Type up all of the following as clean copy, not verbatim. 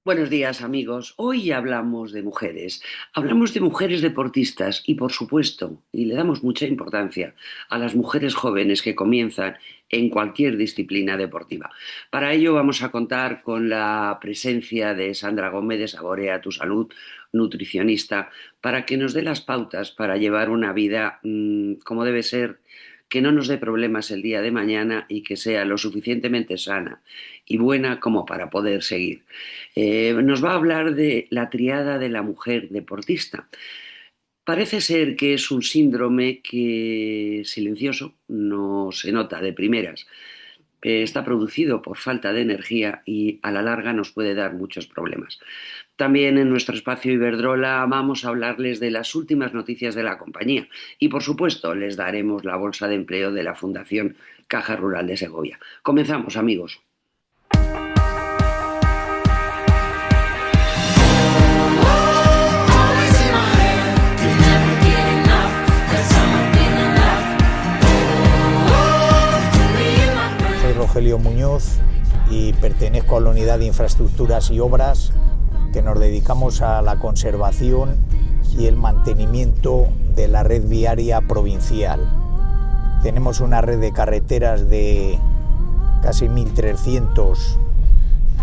Buenos días, amigos. Hoy hablamos de mujeres. Hablamos de mujeres deportistas y, por supuesto, y le damos mucha importancia a las mujeres jóvenes que comienzan en cualquier disciplina deportiva. Para ello vamos a contar con la presencia de Sandra Gómez de Saborea Tu Salud, nutricionista, para que nos dé las pautas para llevar una vida como debe ser, que no nos dé problemas el día de mañana y que sea lo suficientemente sana y buena como para poder seguir. Nos va a hablar de la triada de la mujer deportista. Parece ser que es un síndrome que silencioso, no se nota de primeras. Está producido por falta de energía y a la larga nos puede dar muchos problemas. También en nuestro espacio Iberdrola vamos a hablarles de las últimas noticias de la compañía y, por supuesto, les daremos la bolsa de empleo de la Fundación Caja Rural de Segovia. Comenzamos, amigos. Soy Rogelio Muñoz y pertenezco a la Unidad de Infraestructuras y Obras, que nos dedicamos a la conservación y el mantenimiento de la red viaria provincial. Tenemos una red de carreteras de casi 1.300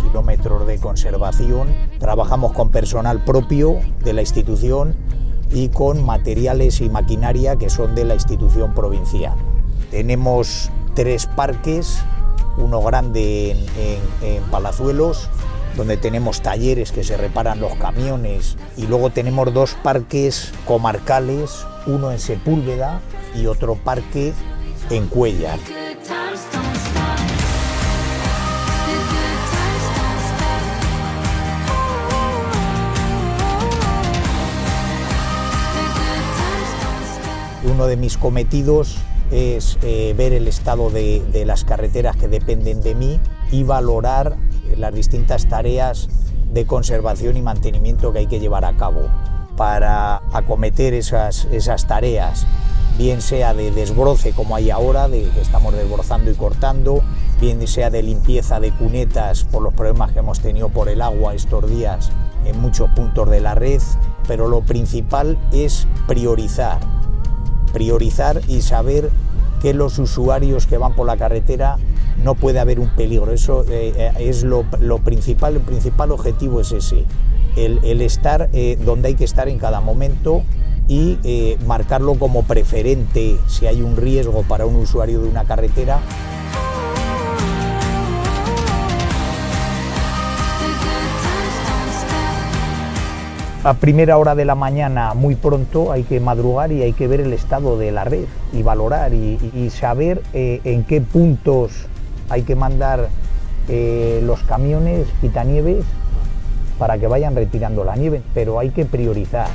kilómetros de conservación. Trabajamos con personal propio de la institución y con materiales y maquinaria que son de la institución provincial. Tenemos 3 parques, uno grande en Palazuelos, donde tenemos talleres que se reparan los camiones, y luego tenemos 2 parques comarcales, uno en Sepúlveda y otro parque en Cuéllar. Uno de mis cometidos es ver el estado de las carreteras que dependen de mí y valorar las distintas tareas de conservación y mantenimiento que hay que llevar a cabo para acometer esas tareas, bien sea de desbroce como hay ahora, de que estamos desbrozando y cortando, bien sea de limpieza de cunetas por los problemas que hemos tenido por el agua estos días en muchos puntos de la red, pero lo principal es priorizar y saber que los usuarios que van por la carretera no puede haber un peligro. Eso es lo principal. El principal objetivo es ese, el estar donde hay que estar en cada momento y marcarlo como preferente si hay un riesgo para un usuario de una carretera. A primera hora de la mañana, muy pronto, hay que madrugar y hay que ver el estado de la red y valorar y saber en qué puntos hay que mandar los camiones quitanieves para que vayan retirando la nieve, pero hay que priorizar.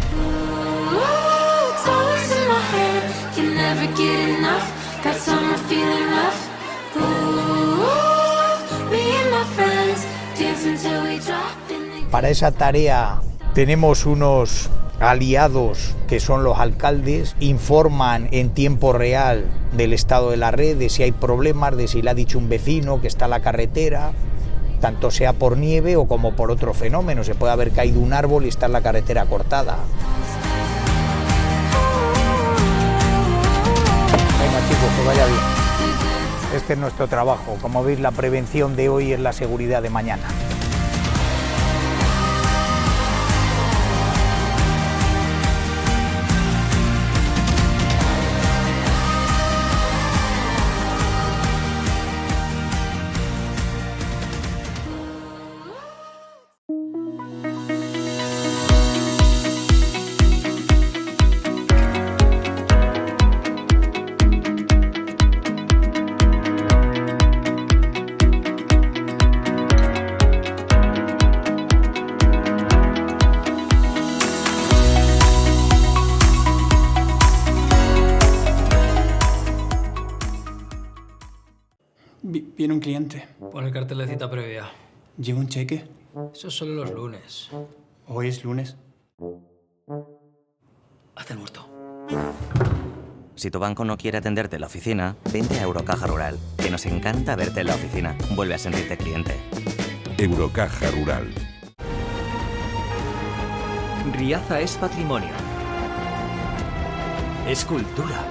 Para esa tarea tenemos unos aliados que son los alcaldes, informan en tiempo real del estado de la red, de si hay problemas, de si le ha dicho un vecino que está en la carretera, tanto sea por nieve o como por otro fenómeno. Se puede haber caído un árbol y está la carretera cortada. Venga, chicos, que vaya bien. Este es nuestro trabajo. Como veis, la prevención de hoy es la seguridad de mañana. Viene un cliente. Pon el cartel de cita previa. ¿Lleva un cheque? Eso es solo los lunes. Hoy es lunes. Haz el muerto. Si tu banco no quiere atenderte en la oficina, vente a Eurocaja Rural, que nos encanta verte en la oficina. Vuelve a sentirte cliente. Eurocaja Rural. Riaza es patrimonio. Es cultura.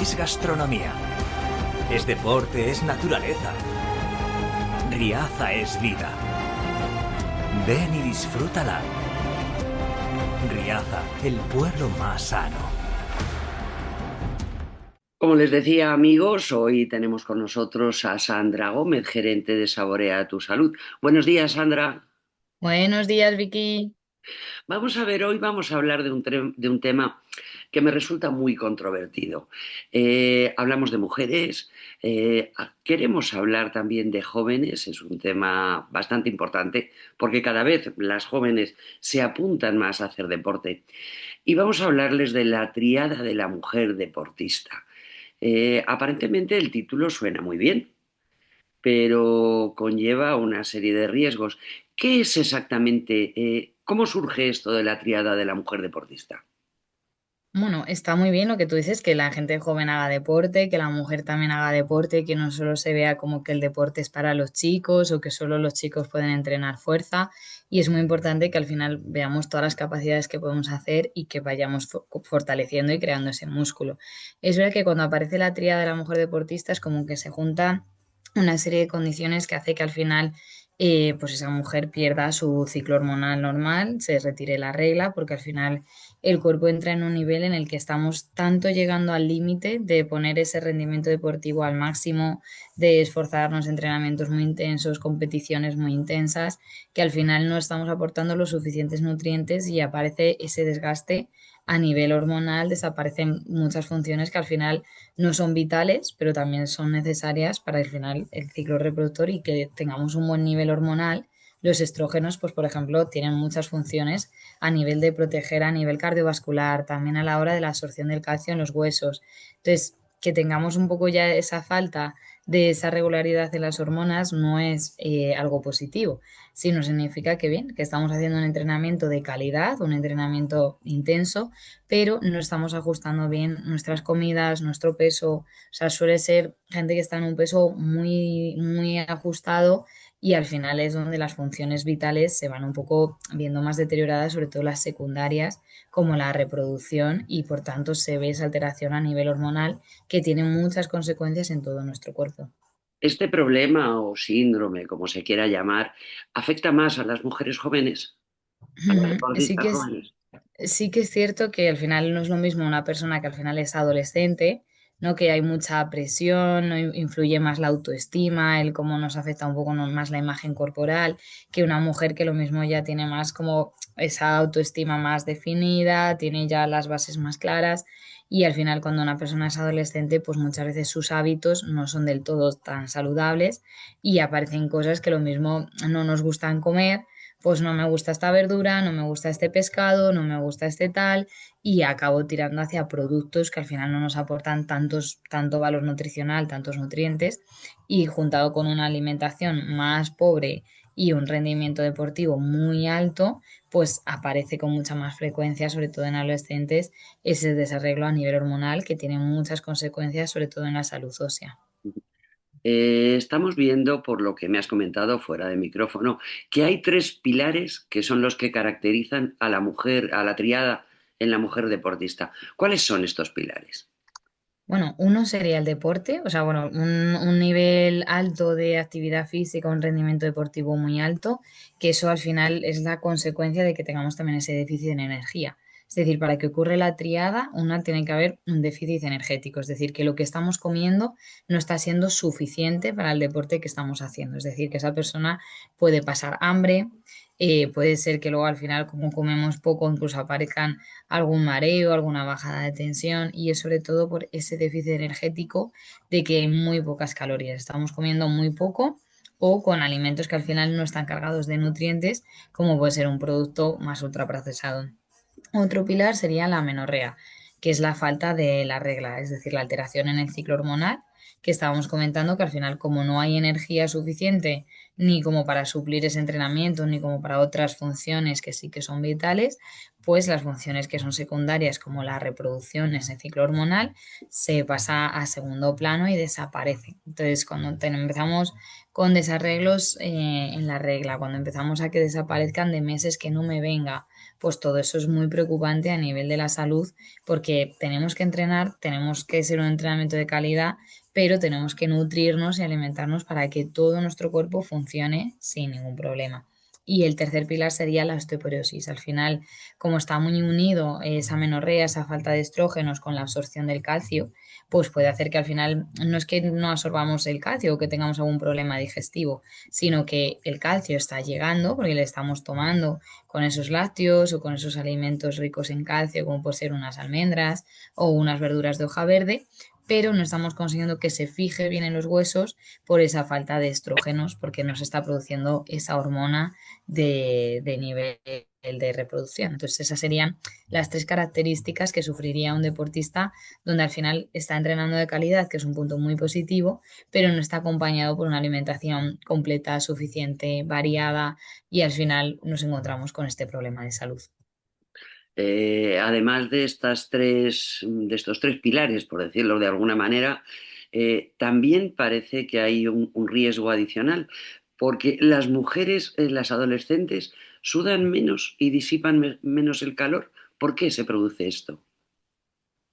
Es gastronomía. Es deporte, es naturaleza. Riaza es vida. Ven y disfrútala. Riaza, el pueblo más sano. Como les decía, amigos, hoy tenemos con nosotros a Sandra Gómez, gerente de Saborea tu Salud. Buenos días, Sandra. Buenos días, Vicky. Vamos a ver, hoy vamos a hablar de un tema que me resulta muy controvertido. Hablamos de mujeres, queremos hablar también de jóvenes, es un tema bastante importante porque cada vez las jóvenes se apuntan más a hacer deporte. Y vamos a hablarles de la triada de la mujer deportista. Aparentemente el título suena muy bien, pero conlleva una serie de riesgos. ¿Qué es exactamente, cómo surge esto de la triada de la mujer deportista? Bueno, está muy bien lo que tú dices, que la gente joven haga deporte, que la mujer también haga deporte, que no solo se vea como que el deporte es para los chicos o que solo los chicos pueden entrenar fuerza. Y es muy importante que al final veamos todas las capacidades que podemos hacer y que vayamos fortaleciendo y creando ese músculo. Es verdad que cuando aparece la tríada de la mujer deportista es como que se juntan una serie de condiciones que hace que al final pues esa mujer pierda su ciclo hormonal normal, se retire la regla, porque al final el cuerpo entra en un nivel en el que estamos tanto llegando al límite de poner ese rendimiento deportivo al máximo, de esforzarnos, entrenamientos muy intensos, competiciones muy intensas, que al final no estamos aportando los suficientes nutrientes y aparece ese desgaste a nivel hormonal, desaparecen muchas funciones que al final no son vitales, pero también son necesarias para al final el ciclo reproductor y que tengamos un buen nivel hormonal. Los estrógenos, pues por ejemplo, tienen muchas funciones a nivel de proteger a nivel cardiovascular, también a la hora de la absorción del calcio en los huesos. Entonces, que tengamos un poco ya esa falta de esa regularidad de las hormonas no es algo positivo, sino significa que bien, que estamos haciendo un entrenamiento de calidad, un entrenamiento intenso, pero no estamos ajustando bien nuestras comidas, nuestro peso. O sea, suele ser gente que está en un peso muy ajustado y al final es donde las funciones vitales se van un poco viendo más deterioradas, sobre todo las secundarias, como la reproducción, y por tanto se ve esa alteración a nivel hormonal que tiene muchas consecuencias en todo nuestro cuerpo. ¿Este problema o síndrome, como se quiera llamar, afecta más a las mujeres jóvenes, a las Ujú. deportistas jóvenes? Sí que es cierto que al final no es lo mismo una persona que al final es adolescente, ¿no? Que hay mucha presión, ¿no? Influye más la autoestima, el cómo nos afecta un poco más la imagen corporal, que una mujer que lo mismo ya tiene más como esa autoestima más definida, tiene ya las bases más claras y al final cuando una persona es adolescente, pues muchas veces sus hábitos no son del todo tan saludables y aparecen cosas que lo mismo no nos gustan comer, pues no me gusta esta verdura, no me gusta este pescado, no me gusta este tal, y acabo tirando hacia productos que al final no nos aportan tanto valor nutricional, tantos nutrientes, y juntado con una alimentación más pobre y un rendimiento deportivo muy alto, pues aparece con mucha más frecuencia, sobre todo en adolescentes, ese desarreglo a nivel hormonal que tiene muchas consecuencias, sobre todo en la salud ósea. Estamos viendo, por lo que me has comentado fuera de micrófono, que hay tres pilares que son los que caracterizan a la mujer, a la triada en la mujer deportista. ¿Cuáles son estos pilares? Bueno, uno sería el deporte, o sea, bueno, un nivel alto de actividad física, un rendimiento deportivo muy alto, que eso al final es la consecuencia de que tengamos también ese déficit en energía. Es decir, para que ocurra la triada, una tiene que haber un déficit energético, es decir, que lo que estamos comiendo no está siendo suficiente para el deporte que estamos haciendo. Es decir, que esa persona puede pasar hambre, puede ser que luego al final, como comemos poco, incluso aparezcan algún mareo, alguna bajada de tensión y es sobre todo por ese déficit energético de que hay muy pocas calorías. Estamos comiendo muy poco o con alimentos que al final no están cargados de nutrientes, como puede ser un producto más ultraprocesado. Otro pilar sería la menorrea, que es la falta de la regla, es decir, la alteración en el ciclo hormonal, que estábamos comentando que al final como no hay energía suficiente ni como para suplir ese entrenamiento, ni como para otras funciones que sí que son vitales, pues las funciones que son secundarias como la reproducción, ese ciclo hormonal, se pasa a segundo plano y desaparece. Entonces, cuando empezamos con desarreglos en la regla, cuando empezamos a que desaparezcan de meses que no me venga, pues todo eso es muy preocupante a nivel de la salud porque tenemos que entrenar, tenemos que ser un entrenamiento de calidad, pero tenemos que nutrirnos y alimentarnos para que todo nuestro cuerpo funcione sin ningún problema. Y el tercer pilar sería la osteoporosis. Al final, como está muy unido esa amenorrea, esa falta de estrógenos con la absorción del calcio, pues puede hacer que al final no es que no absorbamos el calcio o que tengamos algún problema digestivo, sino que el calcio está llegando porque le estamos tomando con esos lácteos o con esos alimentos ricos en calcio, como puede ser unas almendras o unas verduras de hoja verde, pero no estamos consiguiendo que se fije bien en los huesos por esa falta de estrógenos, porque no se está produciendo esa hormona de nivel de reproducción. Entonces, esas serían las tres características que sufriría un deportista donde al final está entrenando de calidad, que es un punto muy positivo, pero no está acompañado por una alimentación completa, suficiente, variada y al final nos encontramos con este problema de salud. Además de estos tres pilares, por decirlo de alguna manera, también parece que hay un riesgo adicional, porque las mujeres, las adolescentes, sudan menos y disipan menos el calor. ¿Por qué se produce esto?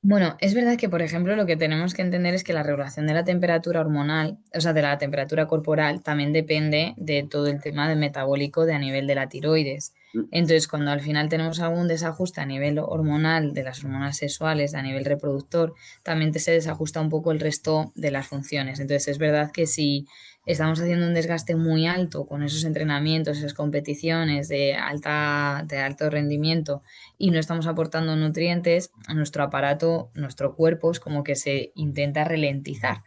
Bueno, es verdad que, por ejemplo, lo que tenemos que entender es que la regulación de la temperatura hormonal, o sea, de la temperatura corporal, también depende de todo el tema de metabólico de a nivel de la tiroides. Entonces, cuando al final tenemos algún desajuste a nivel hormonal de las hormonas sexuales, a nivel reproductor, también se desajusta un poco el resto de las funciones. Entonces, es verdad que si estamos haciendo un desgaste muy alto con esos entrenamientos, esas competiciones de alto rendimiento, y no estamos aportando nutrientes, a nuestro aparato, nuestro cuerpo es como que se intenta ralentizar.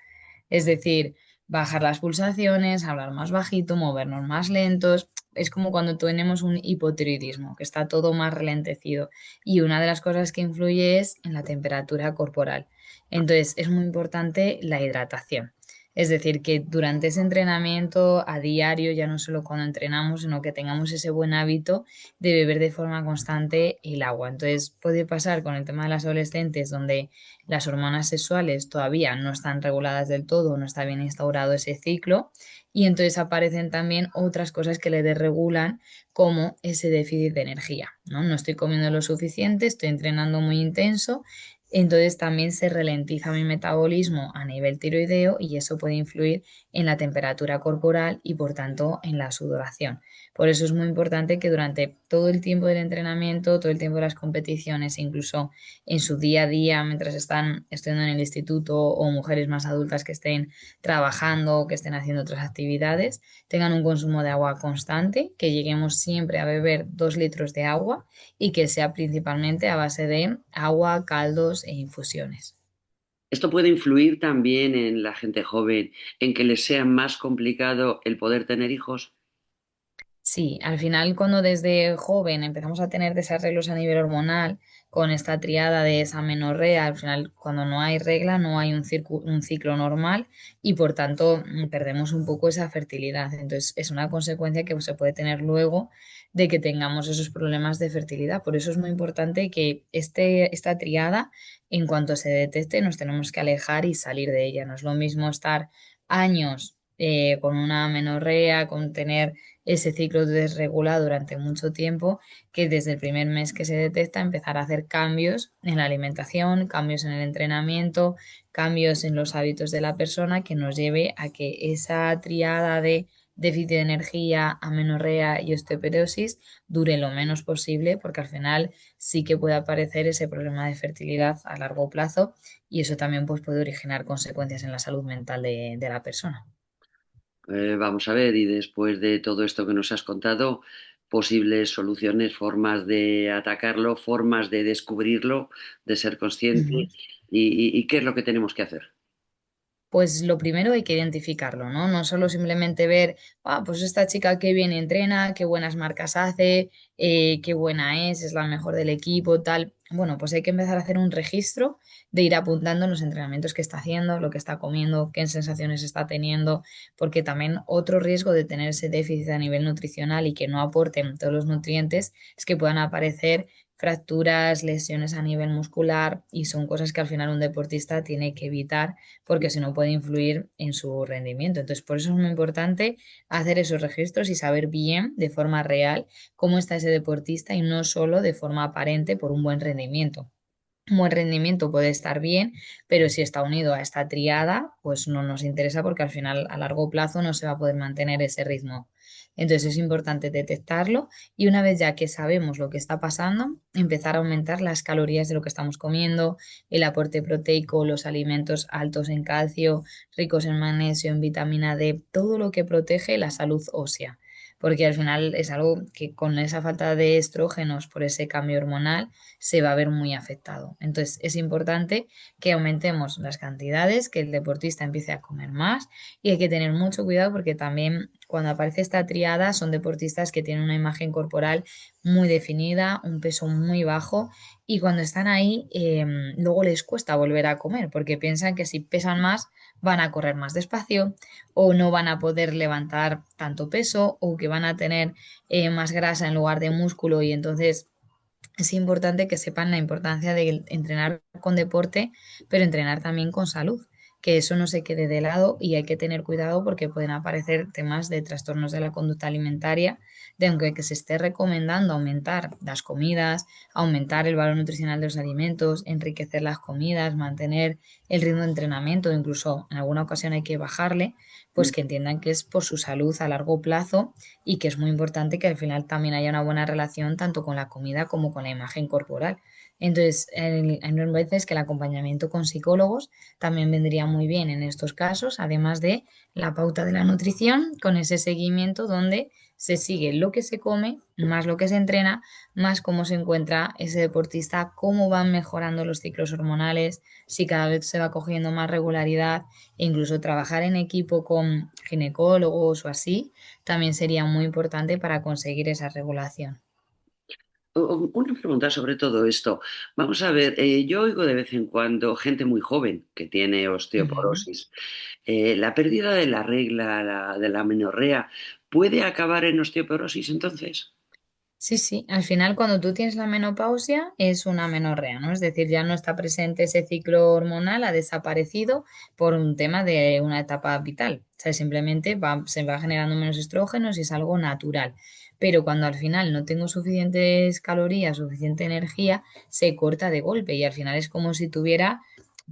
Es decir, bajar las pulsaciones, hablar más bajito, movernos más lentos. Es como cuando tenemos un hipotiroidismo, que está todo más ralentecido. Y una de las cosas que influye es en la temperatura corporal. Entonces, es muy importante la hidratación. Es decir, que durante ese entrenamiento a diario, ya no solo cuando entrenamos, sino que tengamos ese buen hábito de beber de forma constante el agua. Entonces puede pasar con el tema de las adolescentes donde las hormonas sexuales todavía no están reguladas del todo, no está bien instaurado ese ciclo y entonces aparecen también otras cosas que le desregulan como ese déficit de energía, ¿no? No estoy comiendo lo suficiente, estoy entrenando muy intenso. Entonces también se ralentiza mi metabolismo a nivel tiroideo y eso puede influir en la temperatura corporal y por tanto en la sudoración. Por eso es muy importante que durante todo el tiempo del entrenamiento, todo el tiempo de las competiciones, incluso en su día a día, mientras están estudiando en el instituto o mujeres más adultas que estén trabajando o que estén haciendo otras actividades, tengan un consumo de agua constante, que lleguemos siempre a beber 2 litros de agua y que sea principalmente a base de agua, caldos e infusiones. Esto puede influir también en la gente joven, en que les sea más complicado el poder tener hijos. Sí, al final cuando desde joven empezamos a tener desarreglos a nivel hormonal, con esta triada de esa menorrea, al final cuando no hay regla no hay un ciclo normal y por tanto perdemos un poco esa fertilidad. Entonces es una consecuencia que se puede tener luego de que tengamos esos problemas de fertilidad. Por eso es muy importante que esta triada, en cuanto se detecte, nos tenemos que alejar y salir de ella. No es lo mismo estar años con una menorrea, con tener ese ciclo desregulado durante mucho tiempo, que desde el primer mes que se detecta empezar a hacer cambios en la alimentación, cambios en el entrenamiento, cambios en los hábitos de la persona que nos lleve a que esa triada de déficit de energía, amenorrea y osteoporosis dure lo menos posible, porque al final sí que puede aparecer ese problema de fertilidad a largo plazo y eso también pues, puede originar consecuencias en la salud mental de la persona. Vamos a ver, y después de todo esto que nos has contado, posibles soluciones, formas de atacarlo, formas de descubrirlo, de ser consciente Ujú. y qué es lo que tenemos que hacer. Pues lo primero hay que identificarlo, ¿no? No solo simplemente ver, ah, pues esta chica qué bien entrena, qué buenas marcas hace, qué buena es la mejor del equipo, tal. Bueno, pues hay que empezar a hacer un registro de ir apuntando los entrenamientos que está haciendo, lo que está comiendo, qué sensaciones está teniendo, porque también otro riesgo de tener ese déficit a nivel nutricional y que no aporten todos los nutrientes es que puedan aparecer fracturas, lesiones a nivel muscular y son cosas que al final un deportista tiene que evitar porque si no puede influir en su rendimiento. Entonces, por eso es muy importante hacer esos registros y saber bien, de forma real, cómo está ese deportista y no solo de forma aparente por un buen rendimiento. Un buen rendimiento puede estar bien, pero si está unido a esta triada, pues no nos interesa porque al final a largo plazo no se va a poder mantener ese ritmo. Entonces es importante detectarlo y una vez ya que sabemos lo que está pasando, empezar a aumentar las calorías de lo que estamos comiendo, el aporte proteico, los alimentos altos en calcio, ricos en magnesio, en vitamina D, todo lo que protege la salud ósea. Porque al final es algo que con esa falta de estrógenos por ese cambio hormonal se va a ver muy afectado. Entonces es importante que aumentemos las cantidades, que el deportista empiece a comer más y hay que tener mucho cuidado porque también cuando aparece esta triada son deportistas que tienen una imagen corporal muy definida, un peso muy bajo y cuando están ahí luego les cuesta volver a comer porque piensan que si pesan más van a correr más despacio o no van a poder levantar tanto peso o que van a tener más grasa en lugar de músculo y entonces es importante que sepan la importancia de entrenar con deporte, pero entrenar también con salud, que eso no se quede de lado y hay que tener cuidado porque pueden aparecer temas de trastornos de la conducta alimentaria, de aunque que se esté recomendando aumentar las comidas, aumentar el valor nutricional de los alimentos, enriquecer las comidas, mantener el ritmo de entrenamiento, incluso en alguna ocasión hay que bajarle, pues que entiendan que es por su salud a largo plazo y que es muy importante que al final también haya una buena relación tanto con la comida como con la imagen corporal. Entonces, hay veces que el acompañamiento con psicólogos también vendría muy bien en estos casos, además de la pauta de la nutrición, con ese seguimiento donde se sigue lo que se come, más lo que se entrena, más cómo se encuentra ese deportista, cómo van mejorando los ciclos hormonales, si cada vez se va cogiendo más regularidad, e incluso trabajar en equipo con ginecólogos o así, también sería muy importante para conseguir esa regulación. Una pregunta sobre todo esto. Vamos a ver, yo oigo de vez en cuando gente muy joven que tiene Ujú. osteoporosis. ¿La pérdida de la regla, de la menorrea, puede acabar en osteoporosis entonces? Sí, sí, al final cuando tú tienes la menopausia es una menorrea, ¿no? Es decir, ya no está presente ese ciclo hormonal, ha desaparecido por un tema de una etapa vital. O sea, simplemente se va generando menos estrógenos y es algo natural. Pero cuando al final no tengo suficientes calorías, suficiente energía, se corta de golpe y al final es como si tuviera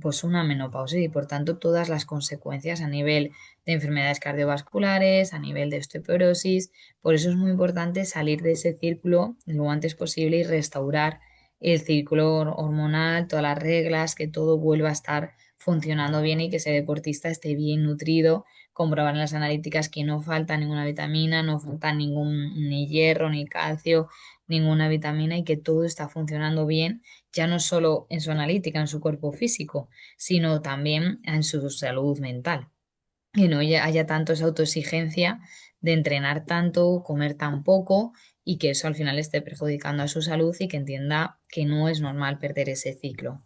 pues una menopausia y por tanto todas las consecuencias a nivel de enfermedades cardiovasculares, a nivel de osteoporosis. Por eso es muy importante salir de ese círculo lo antes posible y restaurar el círculo hormonal, todas las reglas, que todo vuelva a estar funcionando bien y que ese deportista esté bien nutrido, comprobar en las analíticas que no falta ninguna vitamina, no falta ningún ni hierro, ni calcio, ninguna vitamina y que todo está funcionando bien, ya no solo en su analítica, en su cuerpo físico, sino también en su salud mental y no haya tanto esa autoexigencia de entrenar tanto, comer tan poco y que eso al final esté perjudicando a su salud y que entienda que no es normal perder ese ciclo.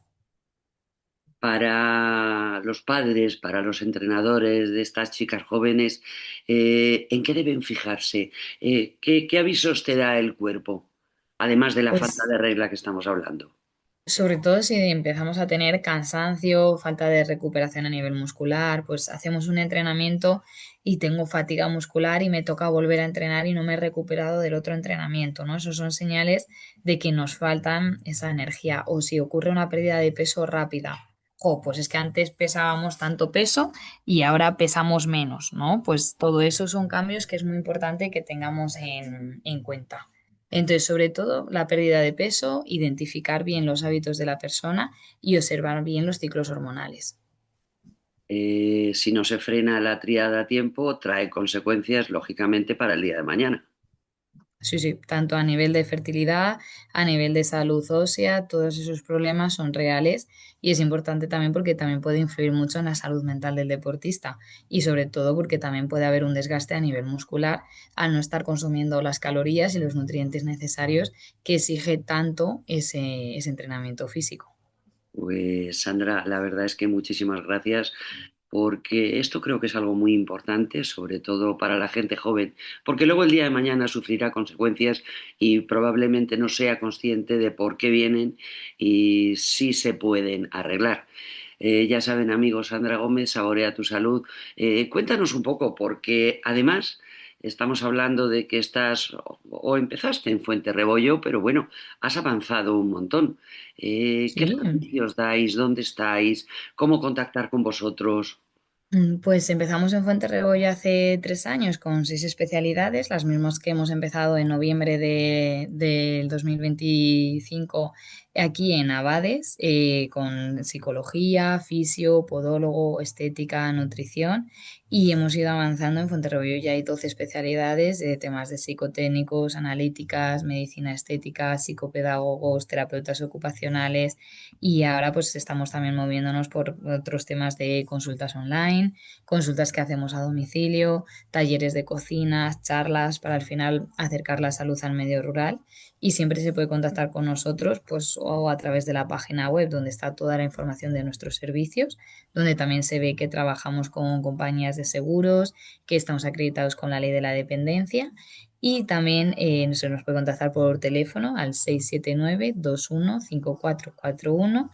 Para los padres, para los entrenadores de estas chicas jóvenes, ¿en qué deben fijarse? ¿Qué avisos te da el cuerpo? Además de la falta Pues de regla que estamos hablando. sobre todo si empezamos a tener cansancio, falta de recuperación a nivel muscular, pues hacemos un entrenamiento y tengo fatiga muscular y me toca volver a entrenar y no me he recuperado del otro entrenamiento, ¿no? Esos son señales de que nos faltan esa energía. O si ocurre una pérdida de peso rápida. Jo, pues es que antes pesábamos tanto peso y ahora pesamos menos, ¿no? Pues todo eso son cambios que es muy importante que tengamos en cuenta. Entonces, sobre todo, la pérdida de peso, identificar bien los hábitos de la persona y observar bien los ciclos hormonales. Si no se frena la tríada a tiempo, trae consecuencias, lógicamente, para el día de mañana. Sí, sí, tanto a nivel de fertilidad, a nivel de salud ósea, todos esos problemas son reales y es importante también porque también puede influir mucho en la salud mental del deportista y sobre todo porque también puede haber un desgaste a nivel muscular al no estar consumiendo las calorías y los nutrientes necesarios que exige tanto ese entrenamiento físico. Pues Sandra, la verdad es que muchísimas gracias porque esto creo que es algo muy importante, sobre todo para la gente joven, porque luego el día de mañana sufrirá consecuencias y probablemente no sea consciente de por qué vienen y si se pueden arreglar. Ya saben, amigos, Sandra Gómez, Saborea tu Salud. Cuéntanos un poco, porque además estamos hablando de que estás o empezaste en Fuente Rebollo, pero bueno, has avanzado un montón. ¿Qué Sí. servicios dais? ¿Dónde estáis? ¿Cómo contactar con vosotros? Pues empezamos en Fuente Rebollo hace 3 años con 6 especialidades, las mismas que hemos empezado en noviembre del 2025 aquí en Abades, con psicología, fisio, podólogo, estética, nutrición, y hemos ido avanzando. En Fuente Rebollo ya hay 12 especialidades de temas de psicotécnicos, analíticas, medicina estética, psicopedagogos, terapeutas ocupacionales, y ahora pues estamos también moviéndonos por otros temas de consultas online, consultas que hacemos a domicilio, talleres de cocinas, charlas para al final acercar la salud al medio rural. Y siempre se puede contactar con nosotros pues o a través de la página web, donde está toda la información de nuestros servicios, donde también se ve que trabajamos con compañías de seguros, que estamos acreditados con la ley de la dependencia, y también se nos puede contactar por teléfono al 679-215441,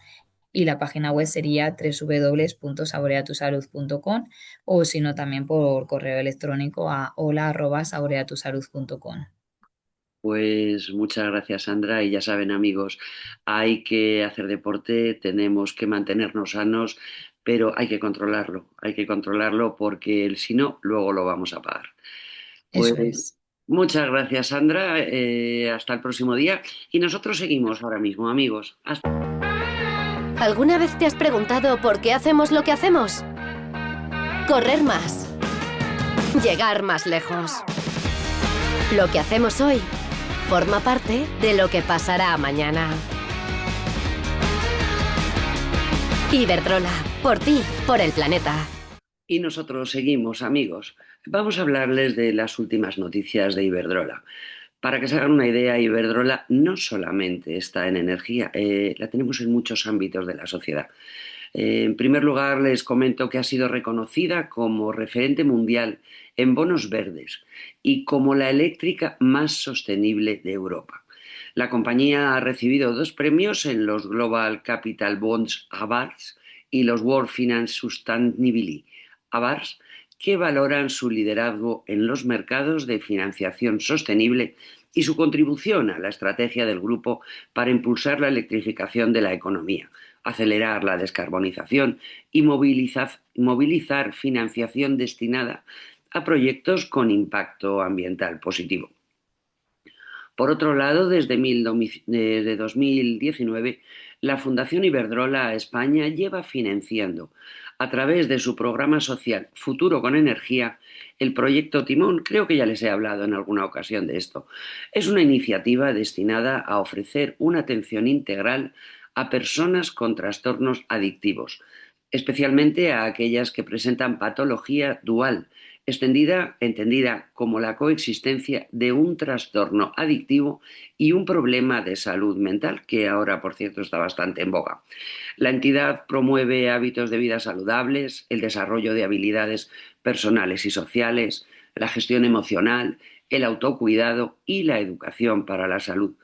y la página web sería www.saboreatusalud.com, o si no también por correo electrónico a hola@saboreatusalud.com. Pues muchas gracias, Sandra. Y ya saben, amigos, hay que hacer deporte, tenemos que mantenernos sanos, pero hay que controlarlo porque si no, luego lo vamos a pagar. Pues Eso es. muchas gracias, Sandra. Hasta el próximo día. Y nosotros seguimos ahora mismo, amigos. ¿Alguna vez te has preguntado por qué hacemos lo que hacemos? Correr más. Llegar más lejos. Lo que hacemos hoy forma parte de lo que pasará mañana. Iberdrola, por ti, por el planeta. Y nosotros seguimos, amigos. Vamos a hablarles de las últimas noticias de Iberdrola. Para que se hagan una idea, Iberdrola no solamente está en energía, la tenemos en muchos ámbitos de la sociedad. En primer lugar, les comento que ha sido reconocida como referente mundial en bonos verdes y como la eléctrica más sostenible de Europa. La compañía ha recibido 2 premios en los Global Capital Bonds Awards y los World Finance Sustainability Awards, que valoran su liderazgo en los mercados de financiación sostenible y su contribución a la estrategia del grupo para impulsar la electrificación de la economía, acelerar la descarbonización y movilizar financiación destinada a proyectos con impacto ambiental positivo. Por otro lado, desde 2019, la Fundación Iberdrola España lleva financiando, a través de su programa social Futuro con Energía, el proyecto Timón. Creo que ya les he hablado en alguna ocasión de esto. Es una iniciativa destinada a ofrecer una atención integral a personas con trastornos adictivos, especialmente a aquellas que presentan patología dual, entendida como la coexistencia de un trastorno adictivo y un problema de salud mental, que ahora, por cierto, está bastante en boga. La entidad promueve hábitos de vida saludables, el desarrollo de habilidades personales y sociales, la gestión emocional, el autocuidado y la educación para la salud.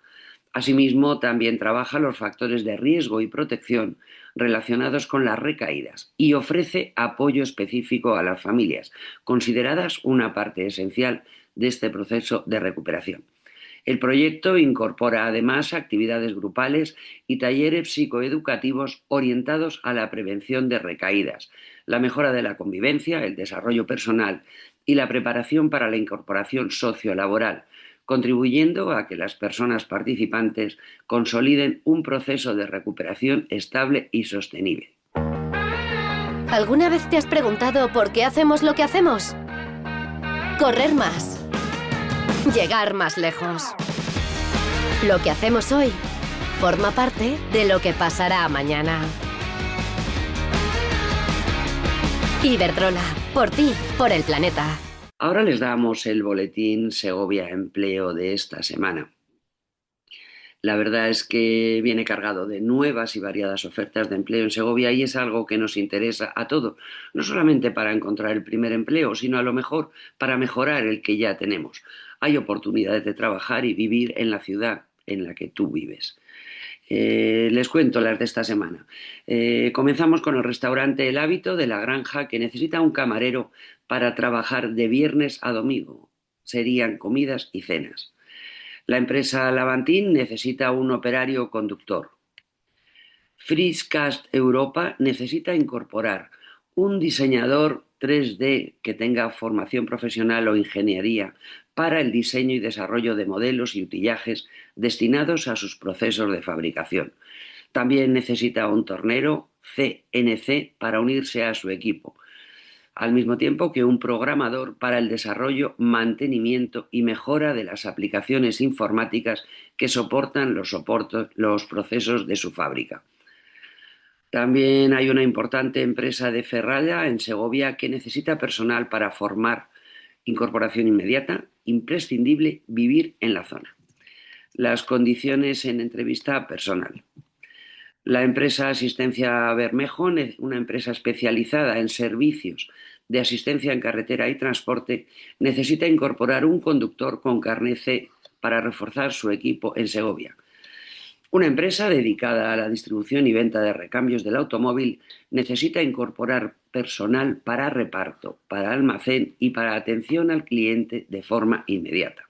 Asimismo, también trabaja los factores de riesgo y protección relacionados con las recaídas y ofrece apoyo específico a las familias, consideradas una parte esencial de este proceso de recuperación. El proyecto incorpora además actividades grupales y talleres psicoeducativos orientados a la prevención de recaídas, la mejora de la convivencia, el desarrollo personal y la preparación para la incorporación sociolaboral, contribuyendo a que las personas participantes consoliden un proceso de recuperación estable y sostenible. ¿Alguna vez te has preguntado por qué hacemos lo que hacemos? Correr más. Llegar más lejos. Lo que hacemos hoy forma parte de lo que pasará mañana. Iberdrola, por ti, por el planeta. Ahora les damos el boletín Segovia Empleo de esta semana. La verdad es que viene cargado de nuevas y variadas ofertas de empleo en Segovia y es algo que nos interesa a todos, no solamente para encontrar el primer empleo, sino a lo mejor para mejorar el que ya tenemos. Hay oportunidades de trabajar y vivir en la ciudad en la que tú vives. Les cuento las de esta semana. Comenzamos con el restaurante El Hábito de La Granja, que necesita un camarero para trabajar de viernes a domingo. Serían comidas y cenas. La empresa Lavantin necesita un operario conductor. Freecast Europa necesita incorporar un diseñador 3D que tenga formación profesional o ingeniería para el diseño y desarrollo de modelos y utillajes destinados a sus procesos de fabricación. También necesita un tornero CNC para unirse a su equipo, al mismo tiempo que un programador para el desarrollo, mantenimiento y mejora de las aplicaciones informáticas que soportan los procesos de su fábrica. También hay una importante empresa de Ferralla en Segovia que necesita personal para formar. Incorporación inmediata, imprescindible vivir en la zona. Las condiciones en entrevista personal. La empresa Asistencia Bermejo, una empresa especializada en servicios de asistencia en carretera y transporte, necesita incorporar un conductor con carné C para reforzar su equipo en Segovia. Una empresa dedicada a la distribución y venta de recambios del automóvil necesita incorporar personal para reparto, para almacén y para atención al cliente de forma inmediata.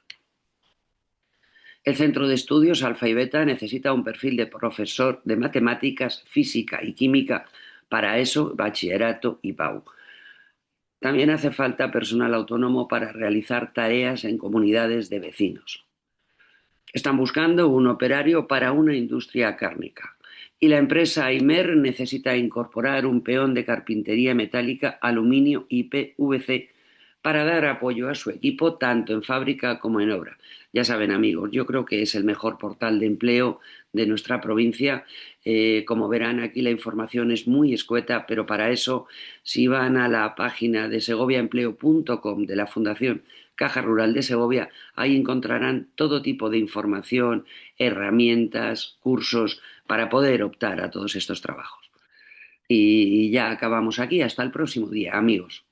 El Centro de Estudios Alfa y Beta necesita un perfil de profesor de matemáticas, física y química para ESO, bachillerato y PAU. También hace falta personal autónomo para realizar tareas en comunidades de vecinos. Están buscando un operario para una industria cárnica. Y la empresa Aimer necesita incorporar un peón de carpintería metálica, aluminio y PVC para dar apoyo a su equipo tanto en fábrica como en obra. Ya saben, amigos, yo creo que es el mejor portal de empleo de nuestra provincia. Como verán, aquí la información es muy escueta, pero para eso, si van a la página de segoviaempleo.com de la Fundación Caja Rural de Segovia, ahí encontrarán todo tipo de información, herramientas, cursos para poder optar a todos estos trabajos. Y ya acabamos aquí. Hasta el próximo día, amigos.